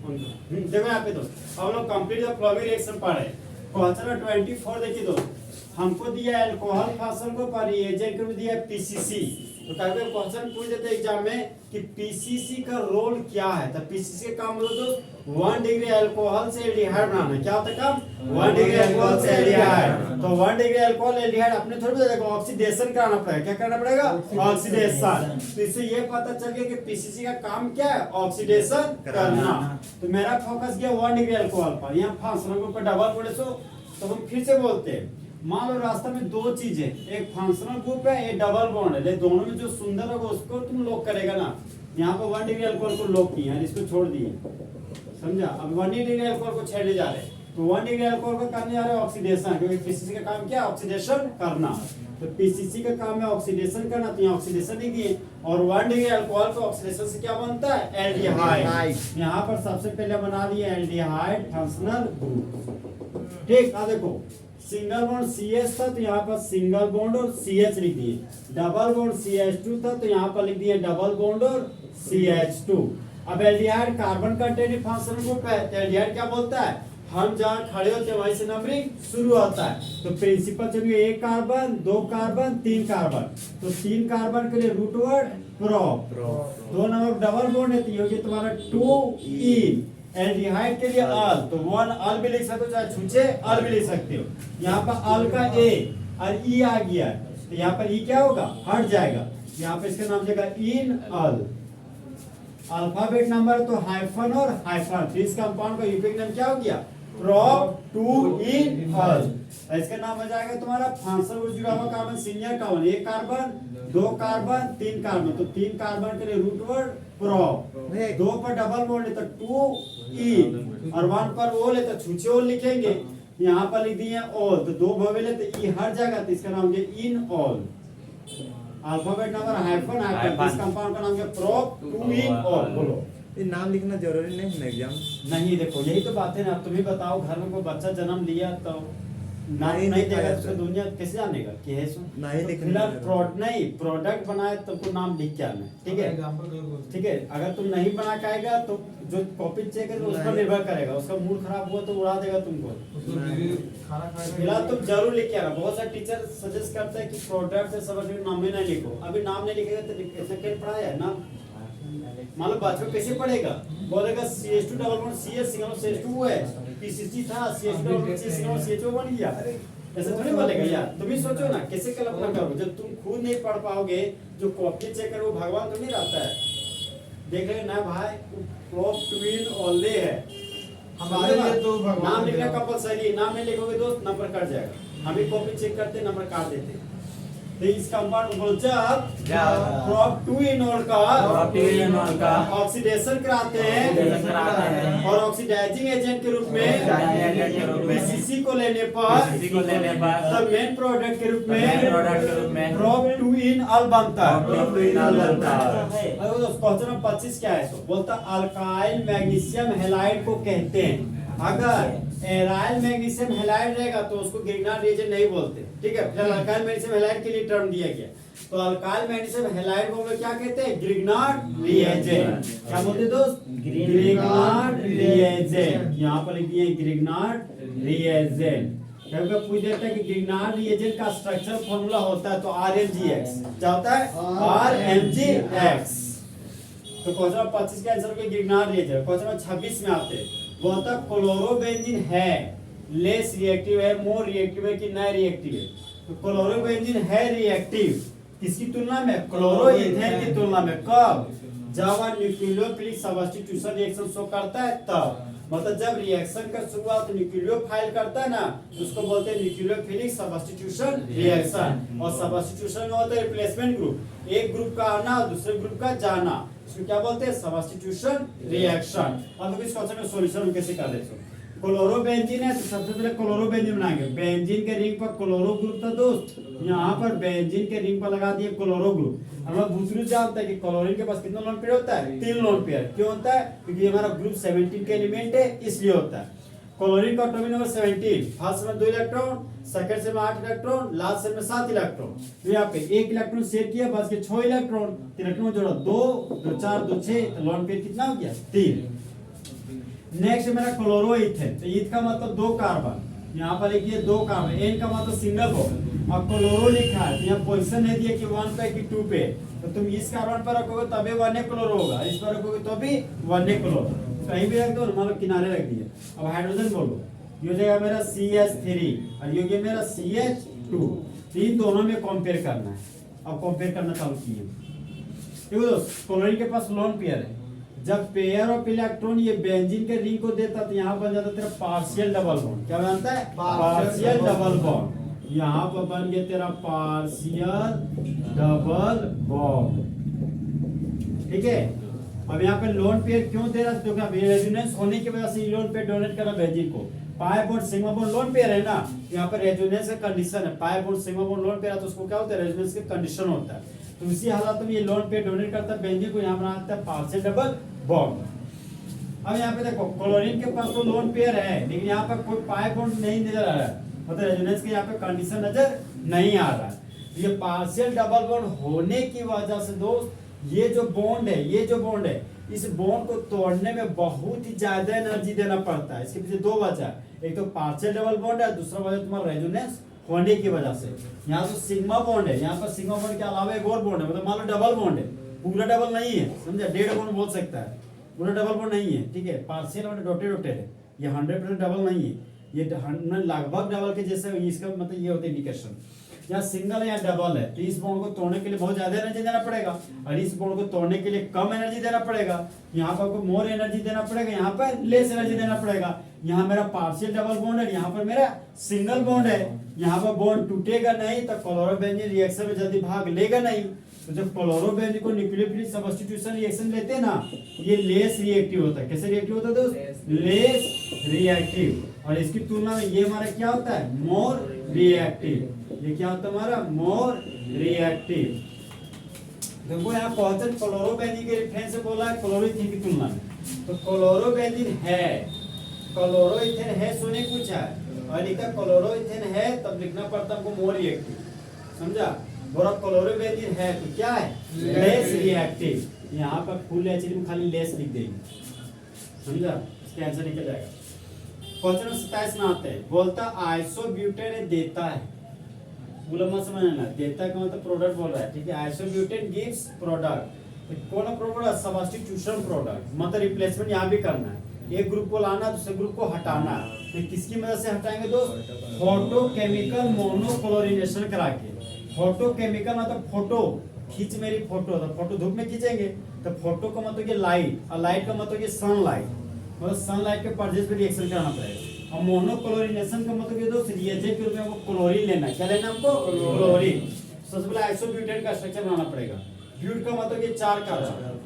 देखो यहाँ पे दोस्त हम लोग कंप्लीट द फॉलोइंग रिएक्शन पढ़े। क्वेश्चन 24 देखिए दोस्त, हमको दिया अल्कोहल फसल को पर रिएजेंट को दिया पीसीसी। तो कभी क्वेश्चन पूछ देते एग्जाम में कि पीसीसी का रोल क्या है, तो पीसीसी का काम बोलो तो 1 डिग्री अल्कोहल से एल्डिहाइड बनाना। क्या होता है काम? 1 डिग्री अल्कोहल से एल्डिहाइड। तो 1 डिग्री अल्कोहल एल्डिहाइड अपने थोड़ी बता देगा, ऑक्सीडेशन कराना पड़ेगा। क्या करना पड़ेगा? ऑक्सीडेशन। तो इससे ये पता चल गया कि पीसीसी का काम क्या है? ऑक्सीडेशन करना। तो मेरा फोकस गया 1 डिग्री अल्कोहल पर। यहाँ फंक्शनल ग्रुप का डबल बोले तो हम फिर से बोलते हैं, मान लो रास्ता में दो चीजें, एक फंक्शनल ग्रुप है, एक डबल बॉन्ड है, दोनों में जो सुंदर होगा उसको तुम लॉक करेगा ना। यहाँ पर 1 डिग्री अल्कोहल को लॉक किया, इसको छोड़ दिए, समझा। अब 1 डिग्री अल्कोहल को छेड़ने जा रहे हैं, तो 1 डिग्री अल्कोहल को करने जा रहे हैं ऑक्सीडेशन, क्योंकि पीसीसी का काम क्या है? ऑक्सीडेशन करना। तो पीसीसी का काम है ऑक्सीडेशन करना, तो यहाँ ऑक्सीडेशन ही दिए। और 1 डिग्री अल्कोहल को ऑक्सीडेशन से क्या बनता है? एल्डिहाइड। यहाँ पर सबसे पहले बना दिए एल्डिहाइड फंक्शनल ग्रुप। ठीक, अब देखो सिंगल बॉन्ड CH था तो यहाँ पर सिंगल बॉन्ड और CH लिख दिए। डबल बॉन्ड CH2 था तो यहाँ पर लिख दिए डबल बॉन्ड और CH2। अब aldehyde carbon containing functional group है, तो एल्डिहाइड क्या बोलता है? हम जहाँ खड़े होते हैं वहीं से नंबरिंग शुरू होता है। तो प्रिंसिपल चलिए 1 कार्बन 2 कार्बन 3 कार्बन, तो 3 कार्बन के लिए रूट वर्ड प्रोप। 2 नंबर डबल बॉन्ड है तो ये हो गया तुम्हारा 2 इन। एल्डिहाइड के लिए अल, तो 1 अल भी लिख सकते हो, चाहे छुचे अल भी लिख सकते हो। यहाँ पर अल का ए और ई आ गया, तो यहाँ पर ई क्या होगा? हट जाएगा। यहाँ पे इसका नाम जाएगा इन अल। अल्फाबेट नंबर तो हाइफन और हाइफन, तो इस कंपाउंड का यूनिक नेम क्या हो गया? प्रोप 2 इन अल। इसका नाम हो जाएगा तुम्हारा फंक्शनल ग्रुप जुड़ा हुआ carbon senior carbon, 1 carbon 2 carbon 3 carbon, तो 3 कार्बन के लिए रूट वर्ड प्रोप। 2 पर डबल बॉन्ड है तो 2 इन, और 1 पर ओल है तो छुचे ओल लिखेंगे। यहाँ पर लिख दिए ओल, तो 2 भवेल है तो ई हट जाएगा, तो इसका नाम है इन ओल। अल्फाबेट नंबर हाइफन हाइफन, इस कंपाउंड का नाम है प्रोप 2 इन ओल। बोलो ये नाम लिखना जरूरी नहीं है एग्जाम? नहीं, देखो यही तो बात है ना। अब तुम ही बताओ, घर में कोई बच्चा जन्म लिया तो नाम नहीं देगा तो दुनिया कैसे जानेगा कि है सो? नहीं लिखना। नहीं, प्रोडक्ट बनाए तो तुमको नाम लिख के आना है, ठीक है? ठीक है, अगर तुम नहीं बना के आएगा तो जो कॉपी चेक है उस पर निर्भर करेगा, उसका मूड खराब हुआ तो उड़ा देगा तुमको। फिलहाल तुम जरूर लिख के आना। बहुत सारे टीचर सजेस्ट करते हैं कि प्रोडक्ट से सब नाम में नहीं लिखो। अभी नाम नहीं लिखेगा तो ऐसा क्या पढ़ाया है नाम? मान लो बच्चों कैसे पढ़ेगा? बोलेगा CH2 double bond CH single CH2 है, पीसीसी था CH2 double bond CH single CH2 बन गया। ऐसे थोड़ी बोलेगा यार। तुम ही सोचो ना कैसे कल्पना करोगे जब तुम खुद नहीं पढ़ पाओगे। जो कॉपी चेक करे वो भगवान तो नहीं रहता है। देख रहे ना भाई, प्रोप 2 इन ओनली है हमारे लिए। तो नाम लिखना कंपलसरी, नाम नहीं लिखोगे दोस्त नंबर कट जाएगा। हम ही कॉपी चेक करते नंबर काट देते। तो इस कंपाउंड बोलते हैं प्रोप 2 इन ओल का ऑक्सीडेशन कराते हैं, और ऑक्सीडाइजिंग एजेंट के रूप में पीसीसी को लेने पर मेन प्रोडक्ट के रूप में प्रोप 2 इन अल बनता है। क्वेश्चन 25 क्या है? तो बोलता अल्काइल मैग्नीशियम हैलाइड को कहते हैं। अगर एराइल मैग्नीशियम हैलाइड रहेगा तो उसको ग्रिग्नार्ड रिएजेंट नहीं बोलते, ठीक है? फिर अल्काइल मैग्नीशियम हैलाइड के लिए टर्म दिया गया। तो अल्काइल मैग्नीशियम हैलाइड को हम लोग क्या कहते हैं? Grignard reagent. क्या बोलते दोस्त? Grignard reagent. यहाँ पर लिख दिए ग्रिग्नार्ड रिएजेंट। कभी पूछ देता है कि ग्रिग्नार्ड रिएजेंट का स्ट्रक्चर फॉर्मूला होता है तो RMgX। क्या होता है? RMgX। तो क्वेश्चन 25 का आंसर है ग्रिग्नार्ड रिएजेंट। क्वेश्चन 26 में आते हैं, बोलता क्लोरोबेंजीन है लेस रिएक्टिव है, मोर रिएक्टिव है कि नॉन रिएक्टिव है? तो क्लोरोबेंजीन है रिएक्टिव किसकी तुलना में? क्लोरोइथेन की तुलना में। कब? जब न्यूक्लियोफिलिक सब्स्टिट्यूशन रिएक्शन शो करता है तब। मतलब जब रिएक्शन का शुरुआत न्यूक्लियोफाइल करता है ना, तो उसको बोलते हैं न्यूक्लियोफिलिक सब्स्टिट्यूशन रिएक्शन। और सब्स्टिट्यूशन में होता है रिप्लेसमेंट ग्रुप, एक ग्रुप का आना और दूसरे ग्रुप का जाना, इसको क्या बोलते हैं? Substitution reaction. अब इस क्वेश्चन में सॉल्यूशन कैसे कर देते हो? क्लोरोबेंजीन है तो सबसे पहले क्लोरोबेंजीन बनाएंगे। बेंजीन के रिंग पर क्लोरो ग्रुप था दोस्त, यहाँ पर बेंजीन के रिंग पर लगा दिए क्लोरो ग्रुप। हम लोग दूसरी जानते हैं कि क्लोरीन के पास कितना लोन पेयर होता है? 3 लोन पेयर। क्यों होता है? क्योंकि हमारा ग्रुप 17 के एलिमेंट है इसलिए होता है। क्लोरीन का एटॉमिक नंबर 17, फर्स्ट में 2 इलेक्ट्रॉन, सेकंड से में 8 इलेक्ट्रॉन, लास्ट से में 7 इलेक्ट्रॉन। तो यहाँ पे 1 इलेक्ट्रॉन शेयर किया, बस के 6 इलेक्ट्रॉन, इलेक्ट्रॉन जोड़ा 2 2 4 2 6, तो लोन पेयर कितना हो गया? 3। नेक्स्ट मेरा क्लोरोइथेन, तो ईथ का मतलब दो कार्बन, यहाँ पर लिखिए दो कार्बन, एन का मतलब सिंगल बॉन्ड, और क्लोरो लिखा है, यहाँ पोजीशन है दिया कि 1 पे कि 2 पे, तो तुम इस कार्बन पर रखोगे तभी 1 क्लोरो होगा, इस पर रखोगे तो भी 1 क्लोरो, कहीं भी रख दो, मतलब किनारे रख दिए। अब हाइड्रोजन बोलो, ये हो जाएगा मेरा CH3 और ये हो गया मेरा CH2, तो इन दोनों में कंपेयर करना है। अब कंपेयर करना चालू किए, देखो दोस्त क्लोरीन के पास लोन पेयर है, जब पेयर ऑफ इलेक्ट्रॉन ये बेंजीन के रिंग को देता तो यहाँ बन जाता तेरा पार्शियल डबल बॉन्ड, क्या बनता है पार्शियल डबल बॉन्ड, यहाँ पर बन गया तेरा पार्शियल डबल बॉन्ड, ठीक है। अब यहाँ पे लोन पेयर क्यों दे रहा है, क्योंकि रेजोनेंस होने की वजह से लोन पेयर डोनेट कर रहा बेंजीन को, pi bond sigma bond lone pair है ना, यहाँ पर रेजोनेंस का कंडीशन है, pi bond sigma bond lone pair है तो उसको क्या होता है रेजोनेंस का कंडीशन होता है, तो इसी हालत में ये लोन पेयर डोनेट करता है बेंजीन को, यहाँ बनाता है पार्शियल डबल बॉन्ड। अब यहाँ पे देखो क्लोरीन के पास तो लोन पेयर है, लेकिन यहाँ पर कोई पाई बॉन्ड नहीं नजर आ रहा है, मतलब रेजोनेंस के यहाँ पे कंडीशन नजर नहीं आ रहा है। ये पार्शियल डबल बॉन्ड होने की वजह से दोस्त ये जो बॉन्ड है, ये जो बॉन्ड है, इस बॉन्ड को तोड़ने में बहुत ही ज्यादा एनर्जी देना पड़ता है। इसके पीछे दो वजह है, एक तो पार्शियल डबल बॉन्ड है, दूसरा वजह तुम्हारा रेजोनेंस होने की वजह से। यहाँ तो सिग्मा बॉन्ड है, यहाँ पर सिग्मा बॉन्ड के अलावा एक और बॉन्ड है, मतलब मान लो डबल बॉन्ड है, पूरा डबल नहीं है, समझा, डेढ़ बॉन्ड बोल सकता है, पूरा डबल बॉन्ड नहीं है, ठीक है, पार्शियल और डॉटेड डॉटेड है, ये 100% डबल नहीं है, ये लगभग डबल के जैसे, इसका मतलब ये होता है इंडिकेशन। या सिंगल है या डबल है, तो इस बॉन्ड को तोड़ने के लिए बहुत ज्यादा एनर्जी देना पड़ेगा, और इस बॉन्ड को तोड़ने के लिए कम एनर्जी देना पड़ेगा। यहाँ पर आपको मोर एनर्जी देना पड़ेगा, यहाँ पर लेस एनर्जी देना पड़ेगा। यहाँ मेरा पार्शियल डबल बॉन्ड है, यहाँ पर मेरा सिंगल बॉन्ड है, यहाँ पर बॉन्ड टूटेगा नहीं तो क्लोरोबेंजीन रिएक्शन में जल्दी भाग लेगा नहीं। तो जब क्लोरोबेंजीन को न्यूक्लियोफिलिक सब्स्टिट्यूशन रिएक्शन लेते हैं ना, ये लेस रिएक्टिव होता है। कैसे रिएक्टिव होता है दोस्त? Less reactive. और इसकी तुलना में ये हमारा क्या होता है? More reactive. ये क्या होता है हमारा? More reactive. देखो यहाँ क्वेश्चन क्लोरोबेंजीन के रेफरेंस से बोला है क्लोरोइथेन की तुलना में, तो क्लोरोबेंजीन है, क्लोरोइथेन है सुने पूछा है और लिखा क्लोरोइथेन है, तब लिखना पड़ता हमको मोर रिएक्टिव, समझा? बोला क्लोरोबेंजीन है तो क्या है? Less reactive. यहाँ पर फुल एचडी में खाली लेस लिख देंगे, समझा? इसका आंसर निकल जाएगा। क्वेश्चन 27 में आते हैं, बोलता आइसोब्यूटेन देता है, बोला मत समझना, देता का मतलब प्रोडक्ट बोल रहा है, ठीक है? आइसोब्यूटेन गिव्स प्रोडक्ट, कौन प्रोडक्ट? सब्स्टिट्यूशन प्रोडक्ट, मतलब रिप्लेसमेंट यहाँ भी करना है, एक ग्रुप को लाना दूसरे ग्रुप को हटाना। तो किसकी मदद से हटाएंगे दोस्त? फोटोकेमिकल मोनोक्लोरिनेशन करा के। फोटोकेमिकल मतलब फोटो, खींच मेरी फोटो, तो फोटो धूप में खींचेंगे, तो फोटो का मतलब ये लाइट, और लाइट का मतलब ये सनलाइट, मतलब सनलाइट के परजेस पे रिएक्शन कराना पड़ेगा। और मोनोक्लोरिनेशन का मतलब ये दोस्त रिएजेंट के रूप में हमको क्लोरीन लेना है। क्या लेना हमको? क्लोरीन। सबसे पहले आइसोब्यूटेन का स्ट्रक्चर बनाना पड़ेगा। ब्यूट का मतलब ये 4 कार्बन,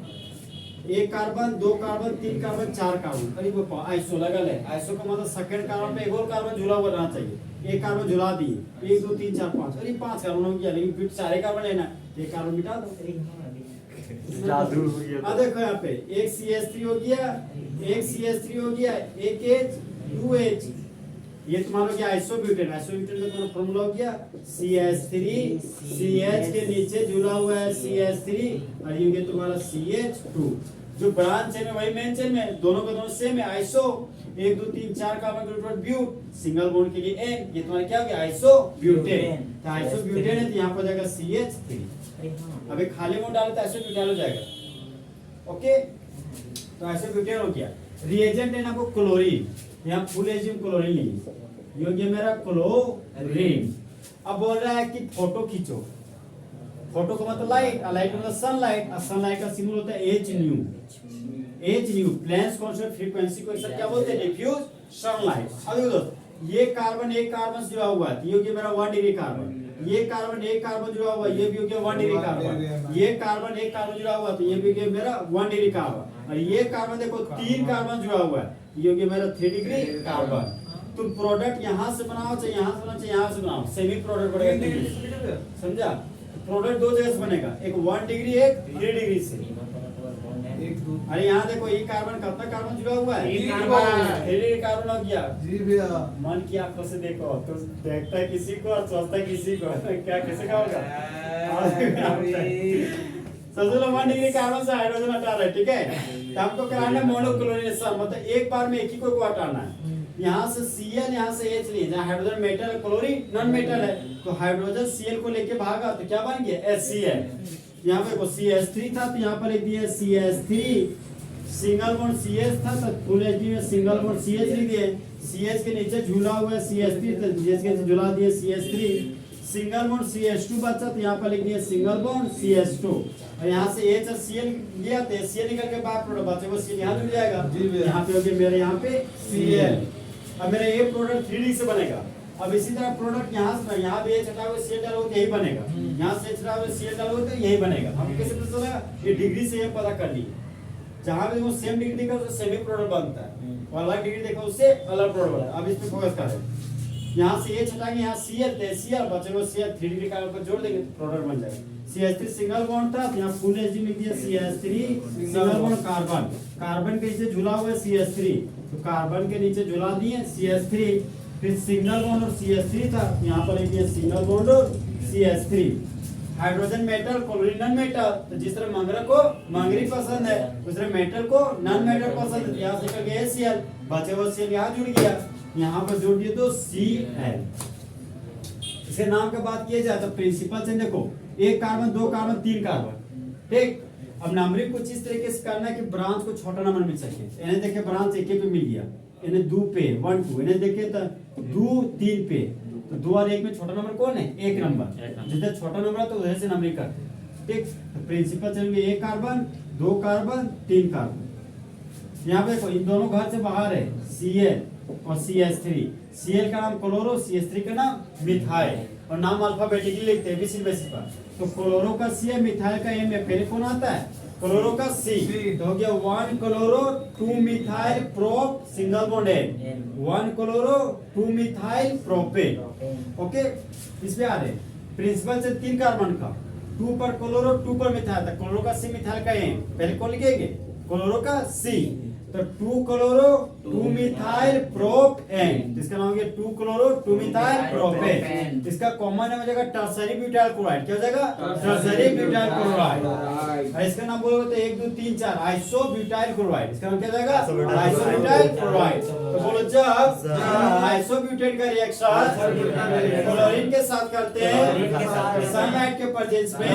एक कार्बन, 2 कार्बन, 3 कार्बन, 4 कार्बन, करीब आइसो लगा है। आइसो का मतलब सेकंड कार्बन पे एक और कार्बन जुड़ा हुआ रहना चाहिए। एक कार्बन जुड़ा दिए, 1 2 3 4 5, अरे 5 कार्बन हो गया, लेकिन ब्यूट 4 कार्बन लेना है, एक कार्बन मिटा दो, जादू हो गया। देखो यहाँ पे एक CH3 हो गया, एक CH3 हो गया, एक H 2H, ये तुम्हारा क्या? आइसोब्यूटेन। आइसोब्यूटेन का तुम्हारा फॉर्मूला हो गया CH3, CH के नीचे जुड़ा हुआ है CH3, और ये तुम्हारा CH2। जो ब्रांच चेन है वही मेन चेन में, दोनों का दोनों सेम है। आइसो 1 2 3 4 कार्बन के ऊपर ब्यूट, सिंगल बॉन्ड के लिए N, ये तुम्हारा क्या हो गया? आइसोब्यूटेन। तो आइसोब्यूटेन है तो यहाँ पर जाएगा CH3। अबे खाली बॉन्ड डाले तो आइसोब्यूटेन हो जाएगा। ओके, तो आइसोब्यूटेन हो गया। रिएजेंट है ना आपको क्लोरीन, यहाँ फुल एजियम क्लोरीन लीजिए, ये हो गया मेरा क्लोरीन। अब बोल रहा है कि फोटो खींचो, फोटो का मतलब लाइट, और लाइट मतलब सनलाइट, और सनलाइट का सिंबल होता है H nu. H nu Planck's constant frequency को सब क्या बोलते हैं? Diffuse sunlight. अब देखो दोस्त, ये कार्बन एक कार्बन से जुड़ा हुआ है, ये हो गया मेरा 1 डिग्री कार्बन, ये कार्बन एक कार्बन जुड़ा हुआ है, ये भी हो गया 1 डिग्री कार्बन, ये कार्बन एक कार्बन जुड़ा हुआ है तो ये भी हो गया मेरा 1 डिग्री कार्बन, और ये कार्बन देखो 3 कार्बन जुड़ा हुआ है, ये हो गया मेरा 3 डिग्री कार्बन। तुम प्रोडक्ट यहाँ से बनाओ चाहे यहाँ से बनाओ चाहे यहाँ से बनाओ, सेमी प्रोडक्ट बनेगा, समझा? प्रोडक्ट 2 जगह से बनेगा, एक 1 डिग्री, एक 3 डिग्री से। अरे यहाँ देखो ये कार्बन कितना कार्बन जुड़ा हुआ है? 3 कार्बन हो गया। जी भैया, मन की आंखों से देखो, तो देखता है किसी को और सोचता है किसी को, क्या किसी का होगा? सबसे 1 डिग्री कार्बन से हाइड्रोजन हटा रहा है, ठीक है? तो हमको कराना है मोनोक्लोरिनेशन, मतलब एक बार में एक ही को हटाना है। यहाँ से Cl, यहाँ से H लिए, जहाँ हाइड्रोजन मेटल है, क्लोरीन नॉन मेटल है, तो हाइड्रोजन Cl को लेके भागा तो क्या बन गया HCl। यहाँ पे CH3 था तो यहाँ पर लिख दिया CH3, सिंगल बॉन्ड CH था तो फुल HD में सिंगल बॉन्ड CH लिख दिए, CH के नीचे झूला हुआ है CH3 तो CH के नीचे झूला दिए CH3, सिंगल बॉन्ड CH2 बचा तो यहाँ पर लिख दिया सिंगल बॉन्ड CH2, और यहाँ से H और Cl लिया तो Cl निकल के बाहर प्रोडक्ट बचे वो Cl यहाँ जुड़ जाएगा, यहाँ पे हो गया मेरे यहाँ पे Cl। अब मेरा ये प्रोडक्ट 3D से बनेगा। अब इसी तरह प्रोडक्ट यहाँ से, यहाँ भी H हटाओगे Cl डालोगे तो यही बनेगा, यहाँ से H हटाओगे Cl डालोगे तो यही बनेगा। हम कैसे पता चला, ये डिग्री से ये पता कर ली, जहाँ भी वो सेम डिग्री देखा उससे सेम ही प्रोडक्ट बनता है, और अलग डिग्री देखा उससे अलग प्रोडक्ट बनता है। अब इस पे फोकस करें, यहाँ से H हटाएंगे, यहाँ Cl थे Cl बचेगा Cl 3 डिग्री का ऊपर जोड़ देंगे तो प्रोडक्ट बन जाएगा। CH3 सिंगल बॉन्ड था तो यहाँ फुल HD लिख दिया CH3 single bond carbon, carbon के नीचे झूला हुआ है CH3 तो कार्बन के नीचे झूला दिए CH3, फिर सिंगल बॉन्ड और CH3 था यहाँ पर लिख दिया सिंगल बॉन्ड और CH3। Hydrogen metal chlorine non metal, तो जिस तरह मंगरा को मंगरी पसंद है उस तरह मेटल को नॉन मेटल पसंद है, यहाँ से निकल गया Cl, बचे हुए Cl यहाँ जुड़ गया, यहाँ पर जोड़ दिए तो Cl। इसके नाम का बात किया जाए तो प्रिंसिपल से देखो, एक कार्बन, दो कार्बन, तीन कार्बन, ठीक। अब नंबरिंग कुछ इस तरीके से करना है कि ब्रांच को छोटा नंबर मिल सके। इन्हें देखे ब्रांच एक पे मिल गया, इन्हें 2 पे 1 2, इन्हें देखे तो 2 3 पे, तो 2 और 1 में छोटा नंबर कौन है, एक नंबर, जितना छोटा नंबर है तो उधर से नंबरिंग करते हैं, ठीक। तो प्रिंसिपल चलेंगे एक कार्बन, दो कार्बन, तीन कार्बन। यहाँ पे देखो इन दोनों घर से बाहर है Cl और CH3, Cl का नाम क्लोरो, CH3 का नाम मिथाइल, और नाम अल्फाबेटिकली लिखते हैं एबीसी बेसिस पर। तो क्लोरो का C है, मिथाइल का M है, पहले कौन आता है क्लोरो का C, तो हो गया 1 chloro 2 methyl prop single bond N, 1 chloro 2 methyl propane, okay. इसमें आ रहे प्रिंसिपल से 3 कार्बन का 2 पर क्लोरो 2 पर मिथाइल था, क्लोरो का C मिथाइल का M, पहले कौन लिखेंगे क्लोरो का C, तो 2 क्लोरो 2 मिथाइल प्रोप N, इसका नाम हो गया 2 क्लोरो 2 मिथाइल प्रोपेन। इसका कॉमन नाम हो जाएगा टर्सरी ब्यूटाइल क्लोराइड, क्या हो जाएगा टर्सरी ब्यूटाइल क्लोराइड। और इसका नाम बोलोगे तो 1 2 3 4 आइसो ब्यूटाइल क्लोराइड, इसका नाम क्या हो जाएगा आइसो ब्यूटाइल क्लोराइड। तो बोलो जब आइसो ब्यूटेन का रिएक्शन क्लोरीन के साथ करते हैं सनलाइट के प्रेजेंस में,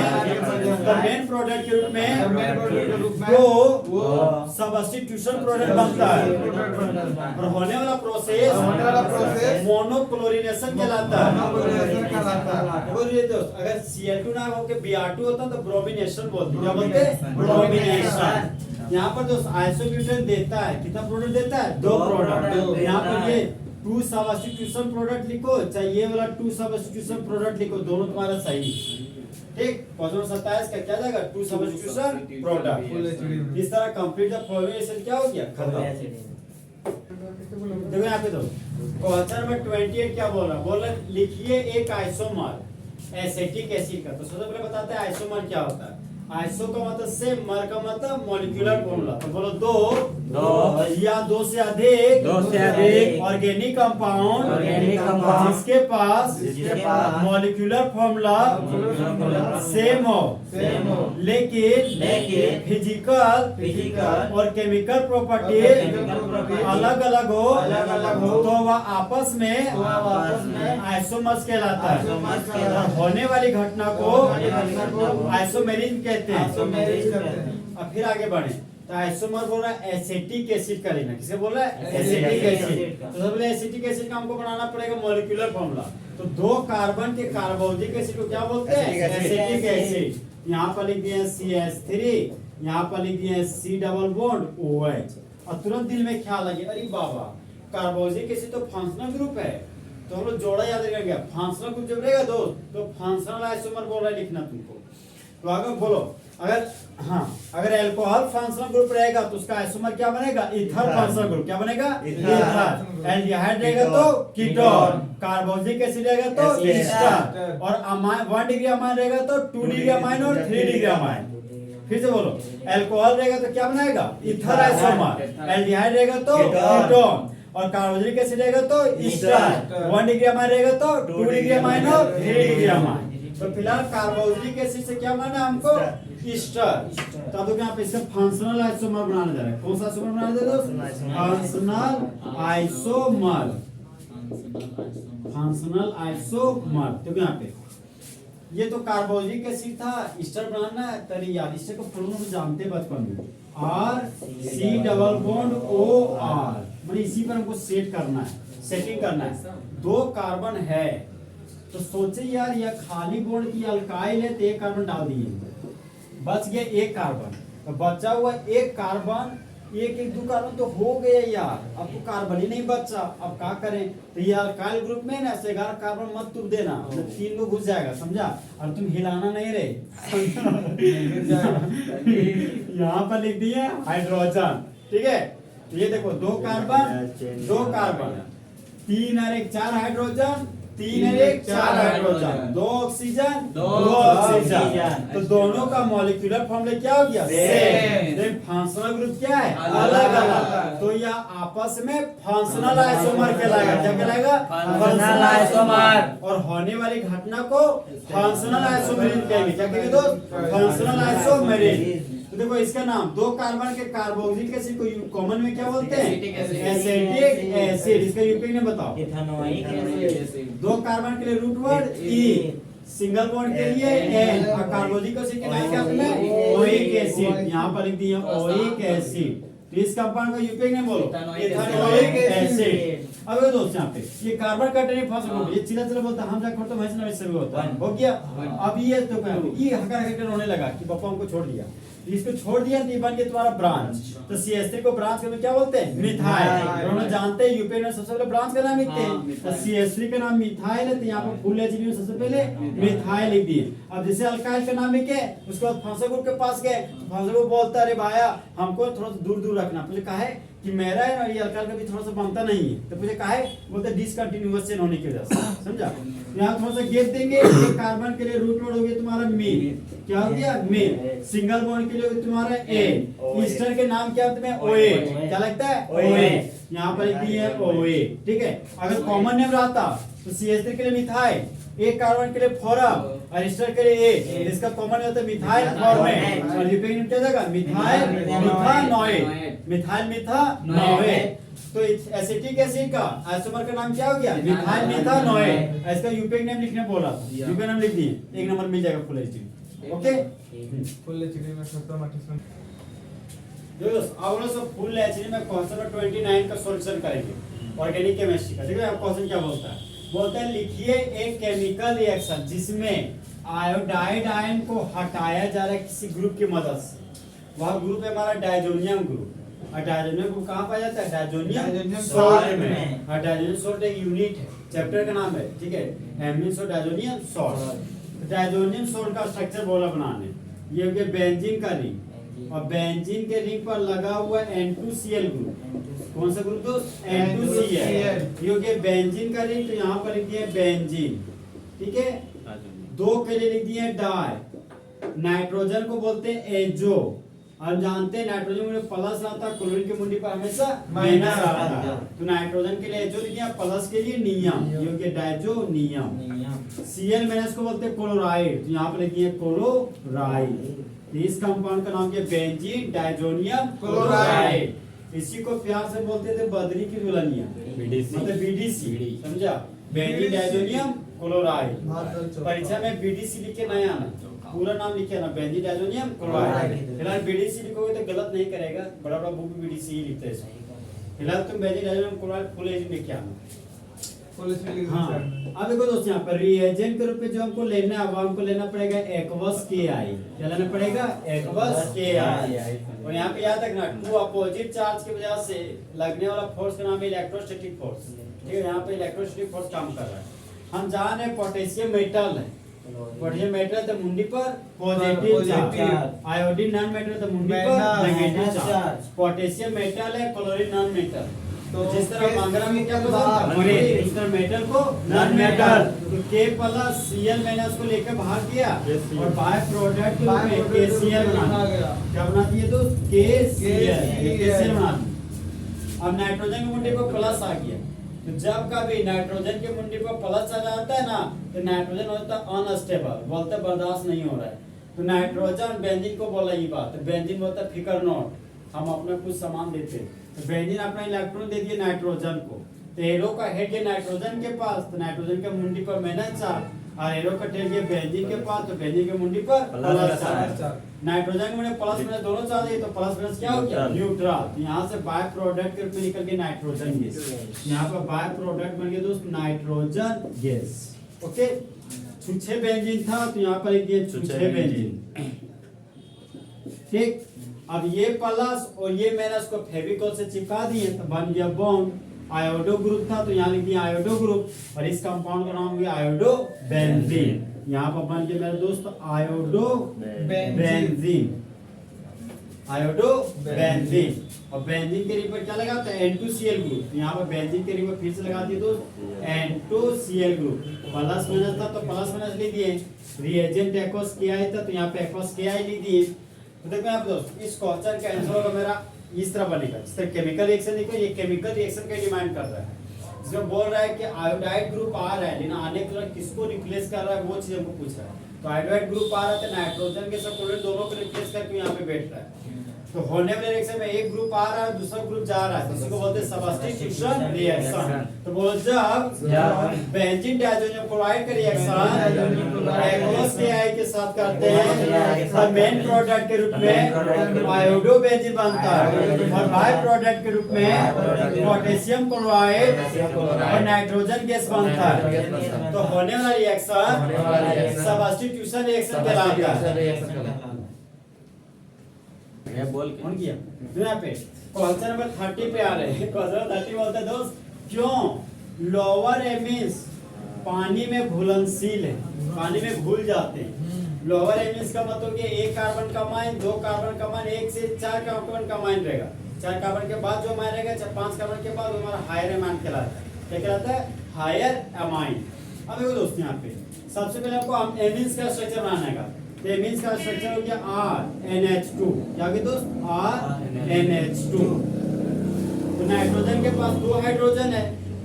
तो मेन प्रोडक्ट के रूप में दो सब्स्टिट्यूशन प्रोडक्ट बनता है, और होने वाला प्रोसेस मोनोक्लोरिनेशन कहलाता है। और ये दोस्त अगर Cl2 ना हो के Br2 होता तो ब्रोमिनेशन बोलते, क्या बोलते ब्रोमिनेशन। यहाँ पर दोस्त आइसोब्यूटेन देता है, कितना प्रोडक्ट देता है 2 प्रोडक्ट। यहाँ पर ये 2 सब्स्टिट्यूशन प्रोडक्ट लिखो, चाहे ये वाला 2 सब्स्टिट्यूशन प्रोडक्ट लिखो, दोनों तुम्हारा सही, ठीक। 527 का क्या जाएगा 2 सब्स्टिट्यूशन प्रोडक्ट। इस तरह कंप्लीट द फॉर्मुलेशन क्या हो गया खत्म। देखो यहाँ पे तो क्वेश्चन नंबर 28 क्या बोल रहा है, लिखिए एक आइसोमर एसिटिक एसिड का। तो सबसे पहले बताते हैं आइसोमर क्या होता है। आइसो का मतलब से, मर का मतलब मॉलिक्यूलर फॉर्मूला, तो बोलो दो या दो से अधिक ऑर्गेनिक कंपाउंड जिसके पास मॉलिक्यूलर फॉर्मूला सेम हो लेकिन फिजिकल और केमिकल प्रॉपर्टी अलग अलग हो तो वह आपस में आइसोमर्स कहलाता है। और होने वाली घटना को आइसोमेरिज्म कहते हैं। अब फिर आगे बढ़े तो आइसोमर बोल रहा है एसिटिक एसिड का लेना, किसे बोल रहा है एसिटिक एसिड। तो सबसे एसिटिक एसिड का हमको बनाना पड़ेगा मॉलिक्यूलर फॉर्मूला। तो 2 कार्बन के कार्बोक्सिलिक एसिड को क्या बोलते हैं एसिटिक एसिड। यहाँ पर लिख दिए CH3, यहाँ पर लिख दिए C डबल बॉन्ड OH। और तुरंत दिल में ख्याल आ गया, अरे बाबा कार्बोक्सिलिक एसिड तो फंक्शनल ग्रुप है, तो हम लोग जोड़ा याद रखेंगे। फंक्शनल ग्रुप जब रहेगा दोस्त तो फंक्शनल आइसोमर बोल रहा है लिखना तुमको। तो आगे बोलो, अगर अल्कोहल फंक्शनल ग्रुप रहेगा तो उसका आइसोमर क्या बनेगा ईथर फंक्शनल ग्रुप, क्या बनेगा ईथर। एल्डिहाइड रहेगा तो कीटोन, कार्बोक्सिलिक एसिड रहेगा तो ईस्टर, और अमाइन 1 डिग्री अमाइन रहेगा तो 2 डिग्री अमाइन और 3 डिग्री अमाइन। फिर से बोलो, अल्कोहल रहेगा तो क्या बनाएगा ईथर आइसोमर, एल्डिहाइड रहेगा तो कीटोन, और कार्बोक्सिलिक एसिड रहेगा तो ईस्टर, 1 डिग्री अमाइन रहेगा तो 2 डिग्री अमाइन और 3 डिग्री अमाइन। तो फिलहाल कार्बोक्सिलिक एसिड से क्या माना हमको ईस्टर। तब तो यहाँ पे इसका फंक्शनल आइसोमर बनाने जा रहा है। कौन सा आइसोमर बनाने जा रहा है? Functional isomer. Functional isomer. तो यहाँ पे ये तो कार्बोक्सिलिक एसिड था, ईस्टर बनाना है। तरी यार ईस्टर को फुल फॉर्म जानते बचपन में, R C double bond O R, मतलब इसी पर हमको सेट करना है, सेटिंग करना है। दो कार्बन है तो सोचे यार यह खाली बॉन्ड की अल्काइल है तो एक कार्बन डाल दिए, बच गया एक कार्बन। तो बचा हुआ एक कार्बन, एक एक दो कार्बन तो हो गए यार, अब तो कार्बन ही नहीं बचा। अब क्या करें? तो ये अल्काइल ग्रुप में ना 11 कार्बन मत तुम देना, मतलब 3 लोग घुस जाएगा, समझा? और तुम हिलाना नहीं रहे। यहाँ पर लिख दिए हाइड्रोजन, ठीक है? तो ये देखो 2 कार्बन 3 और 1 4 हाइड्रोजन, 3 और 1 4 हाइड्रोजन, 2 ऑक्सीजन 2 ऑक्सीजन। तो दोनों का मॉलिक्यूलर फॉर्मूला क्या हो गया? सेम। देन फंक्शनल ग्रुप क्या है? अलग अलग। तो यह आपस में फंक्शनल आइसोमर कहलाएगा। क्या कहलाएगा? Functional isomer. और होने वाली घटना को फंक्शनल आइसोमेरिज कहेंगे। क्या कहेंगे दोस्त? Functional isomerism. तो देखो इसका नाम, 2 कार्बन के कार्बोक्सिलिक एसिड को कॉमन में क्या बोलते हैं? Acetic acid. इसका यूपी में बताओ। Ethanoic acid. 2 कार्बन के लिए रूट वर्ड ई, सिंगल बॉन्ड के लिए एन, और कार्बोक्सिलिक एसिड के नाम क्या होता है? Oic acid. यहाँ पर लिख दिया ओइक एसिड। तो इस कंपाउंड का यूपी ने बोलो इथेनोइक एसिड। अब ये दोस्त यहाँ पे ये कार्बन का टेनिक फॉस्फेट, ये चिल्ला चिल्ला बोलता हम जाकर तो मैच ना शुरू होता है, हो गया। अब ये तो ये हकार हकार रोने लगा कि पापा हमको छोड़ दिया, इसको छोड़ दिया तो ये बन गया तुम्हारा ब्रांच। तो CH3 को ब्रांच में क्या बोलते हैं? मिथाइल। हम लोग जानते हैं यूपी में सबसे पहले ब्रांच का नाम लिखते हैं, तो CH3 का नाम मिथाइल है, तो यहाँ पर फुल एच में सबसे पहले मिथाइल लिख दिए। अब जैसे अल्काइल का नाम लिखे, उसके बाद फंक्शनल ग्रुप के पास गए, तो फंक्शनल ग्रुप बोलता है अरे भाया हमको थोड़ा सा दूर दूर रखना। मुझे कहा है कि मेरा है और ये अल्काइल का भी थोड़ा सा बनता नहीं है, तो मुझे कहा है बोलते डिसकंटिन्यूअस चेन होने की वजह से, समझा? यहाँ थोड़ा सा गैप देंगे। एक कार्बन के लिए रूट वर्ड हो गया तुम्हारा मीन, क्या हो गया? मीन। सिंगल बॉन्ड के लिए हो गया तुम्हारा एन। ईस्टर के नाम क्या होते हैं? ओए। क्या लगता है? ओए। यहाँ पर लिखी है ओए, ठीक है? अगर कॉमन नेम रहता तो CH3 के लिए मिथाइल, एक कार्बन के लिए फोरम और ईस्टर के लिए ए, इसका कॉमन होता है मिथाइल फॉर्मेट। और यूपी में क्या जाएगा? Methyl methanoate, methyl methanoate. तो एसिटिक एसिड का आइसोमर का नाम क्या हो गया? मिथाइल मिथानोएट। इसका यूपी नेम लिखने बोला, यूपी नेम लिख दिए, 1 नंबर मिल जाएगा full HD. Okay, full HD में खत्म 28 दोस्तों अब लोग सब फुल एचडी में क्वेश्चन नंबर 29 का सॉल्यूशन करेंगे ऑर्गेनिक केमिस्ट्री का। देखिए अब क्वेश्चन क्या बोलता है? बोलता है लिखिए एक केमिकल रिएक्शन जिसमें आयोडाइड आयन को हटाया जा रहा है किसी ग्रुप की मदद से। वह ग्रुप है हमारा डायजोनियम ग्रुप। और डायजोनियम ग्रुप कहाँ पाया जाता है? डायजोनियम सॉल्ट में। और डायजोनियम सॉल्ट एक यूनिट है, चैप्टर का नाम है, ठीक है? Amino salt, diazonium salt. Diazonium salt का स्ट्रक्चर बोला बनाने, ये हो गया बेंजीन का रिंग, और बेंजीन के रिंग पर लगा हुआ N2Cl ग्रुप। कौन सा ग्रुप दोस्त? N2Cl। ये हो गया बेंजीन का रिंग, तो यहाँ पर लिख दिया बेंजीन, ठीक है? 2 के लिए लिख दिया डाई। नाइट्रोजन को बोलते हैं एजो, और जानते हैं नाइट्रोजन में प्लस आता है, क्लोरीन की मुंडी पर हमेशा माइनस आता है। तो नाइट्रोजन के लिए एजो लिख दिया, प्लस के लिए नियम, ये हो गया डायजोनियम। Cl माइनस को बोलते हैं क्लोराइड, तो यहाँ पर लिख दिया क्लोराइड। इस कंपाउंड का नाम क्या? Benzene diazonium chloride. इसी को प्यार से बोलते थे बदरी की दुल्हनिया, मतलब BDC, समझा? Benzene diazonium chloride. परीक्षा में BDC लिख के नहीं आना, पूरा नाम लिखे ना, बेंजीन डायजोनियम क्लोराइड। फिलहाल BDC लिखोगे तो गलत नहीं करेगा, बड़ा बड़ा बुक में BDC ही लिखते हैं। फिलहाल तुम benzene diazonium chloride full H लिख के आना। हाँ, अब देखो दोस्त यहाँ पर रिएजेंट के रूप में जो हमको लेना है वो हमको लेना पड़ेगा एक्वस KI। क्या लेना पड़ेगा? Aqueous KI। और यहाँ पे याद रखना 2 अपोजिट चार्ज की वजह से लगने वाला फोर्स का नाम है इलेक्ट्रोस्टैटिक फोर्स, ठीक है? यहाँ पे इलेक्ट्रोस्टैटिक फोर्स काम कर रहा है। हम जान रहे पोटेशियम मेटल है, पोटेशियम मेटल तो मुंडी पर positive charge, iodine non metal तो मुंडी पर नेगेटिव चार्ज। पोटेशियम मेटल है, क्लोरीन नॉन मेटल। तो जिस तरह मांगरा में क्या बोला? इस तरह मेटल को नॉन मेटल, तो K प्लस Cl माइनस को लेकर भाग दिया और बाय प्रोडक्ट के रूप में KCl बना दिया। क्या बना दिए तो? KCl बना दिया। अब नाइट्रोजन की मुंडी पर प्लस आ गया, तो जब कभी नाइट्रोजन के मुंडी पर प्लस आ जाता है ना, तो नाइट्रोजन होता है अनस्टेबल, बोलते बर्दाश्त नहीं हो रहा है। तो नाइट्रोजन बेंजीन को बोला ये बात, तो बेंजीन बोलता है फिकर नॉट, हम अपना कुछ सामान देते हैं, तो बेंजीन अपना इलेक्ट्रॉन दे दिए नाइट्रोजन को, तो एरो का हेड गया नाइट्रोजन के पास, तो नाइट्रोजन के मुंडी पर माइनस चार्ज, और एरो का हेड गया बेंजीन के पास, तो बेंजीन के मुंडी पर प्लस चार्ज। नाइट्रोजन के मुंडे प्लस माइनस दोनों चार्ज है, तो प्लस माइनस क्या हो गया न्यूट्रल। तो यहाँ से बाय प्रोडक्ट के रूप में निकल के नाइट्रोजन गैस, यहाँ पर बाय प्रोडक्ट बन गया दोस्त नाइट्रोजन गैस। ओके, छुछे बेंजीन था तो यहाँ पर एक छुछे बेंजीन, ठीक। अब ये प्लस और ये माइनस को फेविकोल से चिपका दिए तो बन गया बॉन्ड। आयोडो ग्रुप था तो यहाँ लिख दिया आयोडो ग्रुप, और इस कंपाउंड का नाम हो गया आयोडो बेंजीन। यहाँ पर बन गया मेरे दोस्त आयोडो बेंजीन, आयोडो बेंजीन। और बेंजीन के रिपर क्या लगा था N2Cl ग्रुप, यहाँ पर बेंजीन के रिपर फिर से लगा दिए दोस्त N2Cl ग्रुप, प्लस माइनस था तो प्लस माइनस लिख दिए, रिएजेंट एक्वस KI था तो यहाँ पे एक्वस KI लिख दिए। तो देखो यहाँ पे दोस्त इस क्वेश्चन का आंसर होगा मेरा इस तरह बनेगा, जिस तरह केमिकल रिएक्शन देखो, ये केमिकल रिएक्शन का डिमांड कर रहा है, इसमें बोल रहा है कि आयोडाइड ग्रुप आ रहा है, लेकिन आने के बाद किसको रिप्लेस कर रहा है वो चीज हमको पूछ रहा है। तो आयोडाइड ग्रुप आ रहा है तो नाइट्रोजन के साथ क्लोरीन दोनों को रिप्लेस करके यहाँ पे बैठ रहा है। तो होने वाले रिएक्शन में एक ग्रुप आ रहा है दूसरा ग्रुप जा रहा है, तो इसको बोलते हैं सब्स्टिट्यूशन रिएक्शन। तो बोलो जब बेंजीन डाइज़ोनियम क्लोराइड का रिएक्शन एक्वस KI के साथ करते हैं तो मेन प्रोडक्ट के रूप में आयोडो बेंजीन बनता है, और बाय प्रोडक्ट के रूप में पोटेशियम क्लोराइड और नाइट्रोजन गैस बनता है। तो होने वाला रिएक्शन सब्स्टिट्यूशन रिएक्शन कहलाता है। ये बोल के कौन किया? तो यहाँ पे क्वेश्चन नंबर 30 पे आ रहे हैं। क्वेश्चन नंबर 30 बोलता है दोस्त, क्यों लोअर एमिस पानी में घुलनशील है, पानी में घुल जाते हैं। लोअर एमिस का मतलब कि एक कार्बन का माइन, दो कार्बन का माइन, एक से चार कार्बन का माइन रहेगा, चार कार्बन के बाद जो माइन रहेगा, पांच कार्बन के बाद वो हमारा हायर एमाइन कहलाता है। क्या कहलाता है? Higher amine. अब देखो दोस्त यहाँ पे सबसे पहले आपको एमिन्स का स्ट्रक्चर बनाना है। एमिन्स का स्ट्रक्चर हो गया RNH2, क्या होगा दोस्त? RNH2। तो नाइट्रोजन के पास दो हाइड्रोजन है,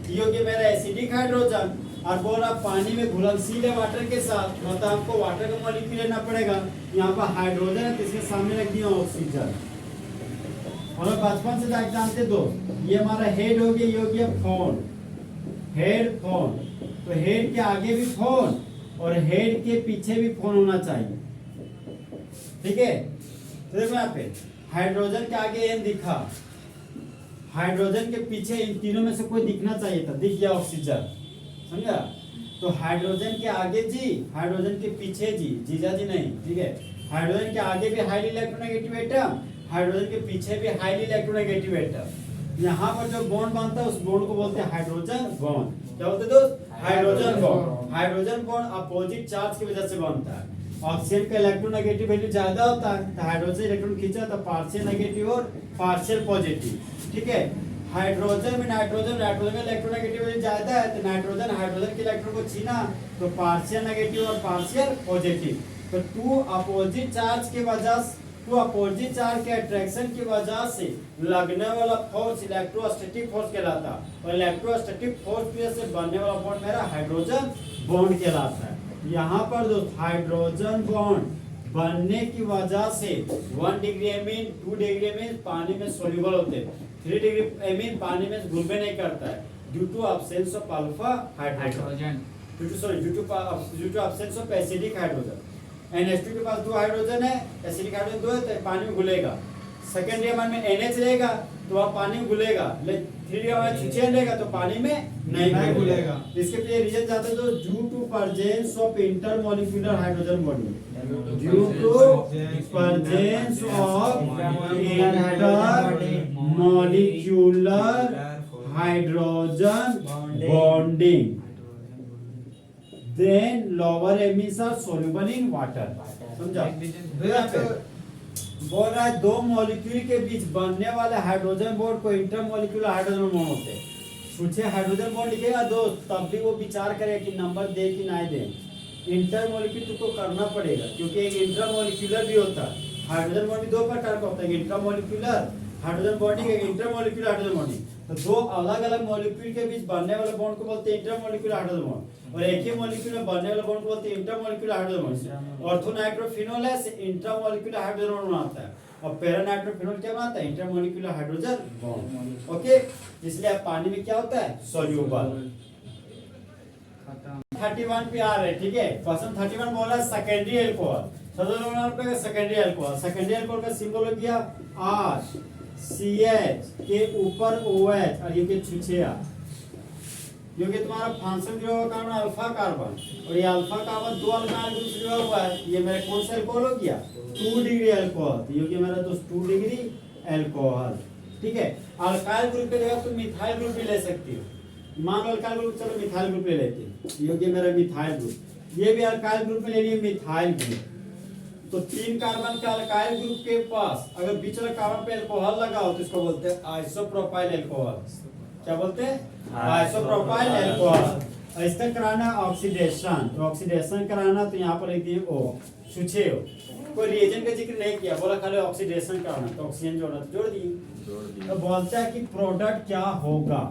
ये हो गया मेरा एसिडिक हाइड्रोजन, और बोल रहा पानी में घुलनशील है वाटर के साथ, मतलब हमको वाटर का मॉलिक्यूल लेना पड़ेगा। यहाँ पर हाइड्रोजन है तो इसके सामने रख दिया ऑक्सीजन। और बचपन से जानते दो, ये हमारा हेड हो गया, ये हो गया फोन, हेड फोन। तो हेड के आगे भी फोन और हेड के पीछे भी फोन होना चाहिए, ठीक है। तो देखो यहाँ पे हाइड्रोजन के आगे एन दिखा, हाइड्रोजन के पीछे इन तीनों में से कोई दिखना चाहिए था, दिख गया ऑक्सीजन, समझा। तो हाइड्रोजन के आगे जी, हाइड्रोजन के पीछे जी, जीजा जी नहीं, ठीक है। हाइड्रोजन के आगे भी हाईली इलेक्ट्रोनेगेटिव एटम, हाइड्रोजन के पीछे भी हाईली इलेक्ट्रोनेगेटिव एटम। यहाँ पर जो बॉन्ड बनता है उस बॉन्ड को बोलते हैं हाइड्रोजन बॉन्ड। क्या बोलते हैं दोस्त? Hydrogen bond. Hydrogen bond opposite charge की वजह से बनता है। ऑक्सीजन का इलेक्ट्रोनेगेटिव वैल्यू ज्यादा होता है तो हाइड्रोजन इलेक्ट्रॉन खींचा तो पार्शियल नेगेटिव और पार्शियल पॉजिटिव, ठीक है। हाइड्रोजन में नाइट्रोजन में इलेक्ट्रोनेगेटिव वैल्यू ज्यादा है तो नाइट्रोजन हाइड्रोजन के इलेक्ट्रॉन को छीना तो पार्शियल नेगेटिव और पार्शियल पॉजिटिव। तो टू अपोजिट चार्ज की वजह से, टू अपोजिट चार्ज के अट्रैक्शन की वजह से लगने वाला फोर्स इलेक्ट्रोस्टैटिक फोर्स कहलाता है, और इलेक्ट्रोस्टैटिक फोर्स की वजह से बनने वाला बॉन्ड मेरा हाइड्रोजन बॉन्ड कहलाता है। यहाँ पर दोस्त हाइड्रोजन बॉन्ड बनने की वजह से 1 डिग्री एमीन, 2 डिग्री एमीन पानी में सोल्यूबल होते हैं, 3 डिग्री एमीन पानी में घुलने नहीं करता है due to absence of alpha hydrogen, due to absence of acidic hydrogen. NH2 के पास दो हाइड्रोजन है, एसिडिक हाइड्रोजन दो है तो पानी में घुलेगा। सेकेंडरी अमाइन में NH रहेगा तो वह पानी में घुलेगा, लेकिन 3D अमाइन HCl रहेगा तो पानी में नहीं घुलेगा। इसके पीछे रीजन जाते तो due to presence of intermolecular hydrogen bonding, due to presence of intermolecular hydrogen bonding, then lower emitters are soluble in water। समझा? बोल रहा है दो मॉलिक्यूल के बीच बनने वाले हाइड्रोजन बॉन्ड को इंटरमॉलिक्यूलर हाइड्रोजन बॉन्ड होते हैं। पूछे हाइड्रोजन बॉन्ड लिखेगा दोस्त तब भी वो विचार करे कि नंबर दे कि ना दे, इंटरमॉलिक्यूल तुमको करना पड़ेगा क्योंकि एक इंटरमॉलिक्यूलर भी होता है। हाइड्रोजन बॉन्ड भी दो प्रकार का होता है, इंटरमॉलिक्यूलर हाइड्रोजन बॉन्डिंग, एक इंटरमॉलिक्यूलर हाइड्रोजन बॉन्डिंग। तो दो अलग अलग मॉलिक्यूल के बीच बनने वाले बॉन्ड को बोलते हैं इंटरमॉलिक्यूलर हाइड्रोजन बॉन्ड, और एक ही मॉलिक्यूल में बनने वाले बॉन्ड को बोलते हैं इंटरमॉलिक्यूलर हाइड्रोजन बॉन्ड। ऑर्थोनाइट्रोफिनोल है इंट्रामॉलिक्यूलर हाइड्रोजन बॉन्ड बनाता है, और पैरानाइट्रोफिनोल क्या बनाता है? Intermolecular hydrogen bond. ओके, इसलिए पानी में क्या होता है? सोल्यूबल। 31 पे आ रहे हैं, ठीक है। क्वेश्चन 31 बोल रहा है secondary alcohol. Secondary alcohol, secondary alcohol का सिंबल हो गया R CH के ऊपर OH और ये के छुछिया, जो कि तुम्हारा फंक्शन जो होगा कार्बन अल्फा कार्बन, और ये अल्फा कार्बन दो अल्काइल ग्रुप से जुड़ा हुआ है। ये मेरा कौन सा अल्कोहल हो गया? 2 डिग्री अल्कोहल। तो ये हो गया मेरा दोस्त 2 डिग्री अल्कोहल, ठीक है। अल्काइल ग्रुप के जगह तुम मिथाइल ग्रुप भी ले सकती हो। मान लो अल्काइल ग्रुप, चलो मिथाइल ग्रुप ले लेते हैं। ये हो गया मेरा मिथाइल ग्रुप, ये भी अल्काइल ग्रुप में ले लिए मिथाइल ग्रुप। तो 3 कार्बन के अल्काइल ग्रुप के पास अगर बीच वाले कार्बन पे अल्कोहल लगा हो तो इसको बोलते हैं आइसोप्रोपाइल अल्कोहल। क्या बोलते हैं? Isopropyl alcohol. और इसका कराना ऑक्सीडेशन, तो ऑक्सीडेशन कराना तो यहाँ पर लिख दिए O, छुछे हो। कोई रिएजेंट का जिक्र नहीं किया, बोला खाली ऑक्सीडेशन कराना, तो ऑक्सीजन जोड़ना तो जोड़ दिए। तो बोलता है कि प्रोडक्ट क्या होगा।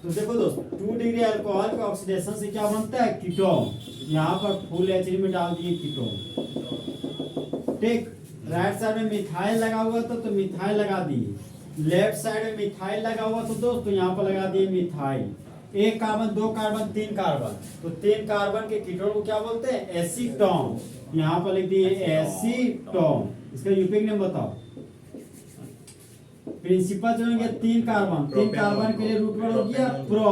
तो देखो दोस्तों, 2 डिग्री अल्कोहल के ऑक्सीडेशन से क्या बनता है? कीटोन। यहाँ पर फुल एचडी में डाल दिए कीटोन, ठीक। राइट साइड में मिथाइल लगा हुआ था तो मिथाइल लगा दिए, लेफ्ट साइड में मिथाइल लगा हुआ तो दोस्तों यहाँ पर लगा दिए मिथाइल। 1 कार्बन 2 कार्बन 3 कार्बन, तो 3 कार्बन के कीटोन को क्या बोलते हैं? एसीटोन। यहाँ पर लिख दिए एसीटोन। इसका यूपीएक नेम बताओ। प्रिंसिपल जो होंगे 3 कार्बन, 3 कार्बन के लिए रूट वर्ड हो गया प्रो,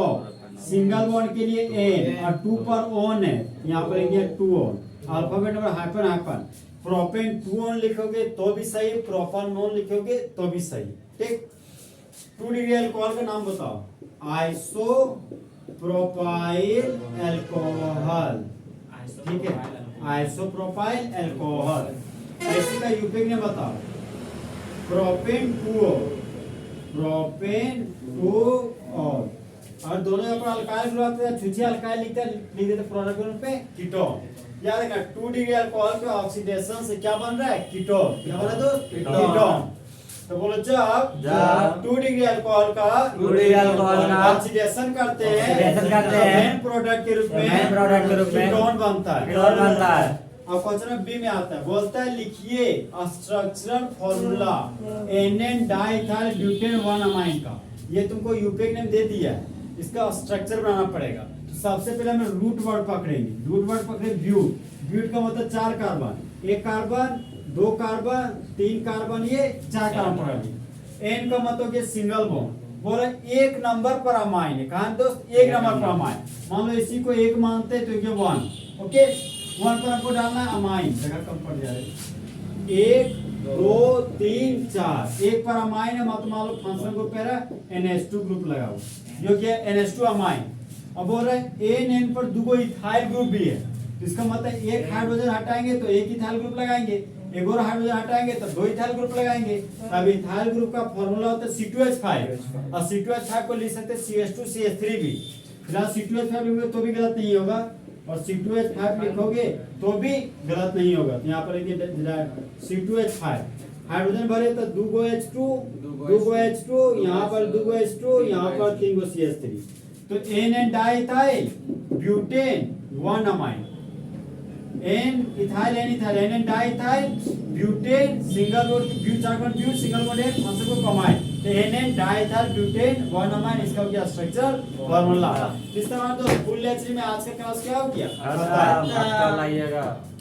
सिंगल बॉन्ड के लिए एन, और 2 पर ओन है, यहाँ पर लिख दिया 2 own. Alphabet number hyphen hyphen. Propane 2 own लिखोगे तो भी सही, प्रोपन नोन लिखोगे तो भी सही, ठीक। 2 डिग्री अल्कोहल का नाम बताओ। आइसोप्रोपाइल अल्कोहल, ठीक है। Isopropyl alcohol. ऐसे का यूपीएक नेम बताओ। प्रोपेन 2 प्रोपेन 2 और दोनों यहाँ पर अल्काइल ग्रुप पे छुछे अल्काइल लिख देते प्रोडक्ट ग्रुप पे कीटोन। याद रखना 2 डिग्री अल्कोहल के ऑक्सीडेशन से क्या बन रहा है? कीटोन। क्या बन रहा है दोस्त? कीटोन। तो बोलो जब 2 डिग्री अल्कोहल का ऑक्सीडेशन करते हैं मेन प्रोडक्ट के रूप में कीटोन बनता है। और क्वेश्चन बी में आता है, बोलता है लिखिए structural formula N N diethyl butane 1 amine का। ये तुमको यूपीएक नेम दे दिया है, इसका स्ट्रक्चर बनाना पड़ेगा। सबसे पहले हम रूट वर्ड पकड़ेंगे। रूट वर्ड पकड़े ब्यूट। ब्यूट का मतलब 4 कार्बन, 1 कार्बन 2 कार्बन 3 कार्बन, ये 4 कार्बन पकड़ेंगे। एन का मतलब ये सिंगल बॉन्ड। बोला 1 नंबर पर अमाइन है। कहां दोस्त? 1 नंबर पर अमाइन। मान लो इसी को 1 मानते हैं तो ये 1, ओके। 1 पर आपको डालना है अमाइन, जगह कम पड़ जाएगी। 1 2 3 4, 1 पर अमाइन है, मतलब मान लो फंक्शन ग्रुप पे है NH2 ग्रुप लगा हुआ, जो कि NH2 अमाइन। अब बोल रहे हैं एन पर 2 इथाइल ग्रुप भी है, तो इसका मतलब 1 हाइड्रोजन हटाएंगे तो 1 इथाइल ग्रुप लगाएंगे, 1 और हाइड्रोजन हटाएंगे तो 2 इथाइल ग्रुप लगाएंगे। तब इथाइल ग्रुप का फार्मूला होता है C2H5, और C2H5 को लिख सकते हैं CH2CH3 भी। फिलहाल C2H5 लिखोगे तो भी गलत नहीं होगा, और C2H5 लिखोगे तो भी गलत नहीं होगा। तो यहाँ पर C2H5 हाइड्रोजन भरे तो 2 H2, यहाँ पर 2 H2, यहाँ पर 3 CH3। तो N diethyl butane 1 amine, N ethyl N diethyl butane single bond ब्यूट 4 बॉन्ड ब्यूट सिंगल बॉन्ड है फंक्शन को कमाए, तो एन डाइथाइल ब्यूटेन 1 अमाइन। इसका हो गया स्ट्रक्चर फार्मूला। इस तरह तो फुल लेक्चर में आज का क्लास क्या हो गया? पता लाइएगा।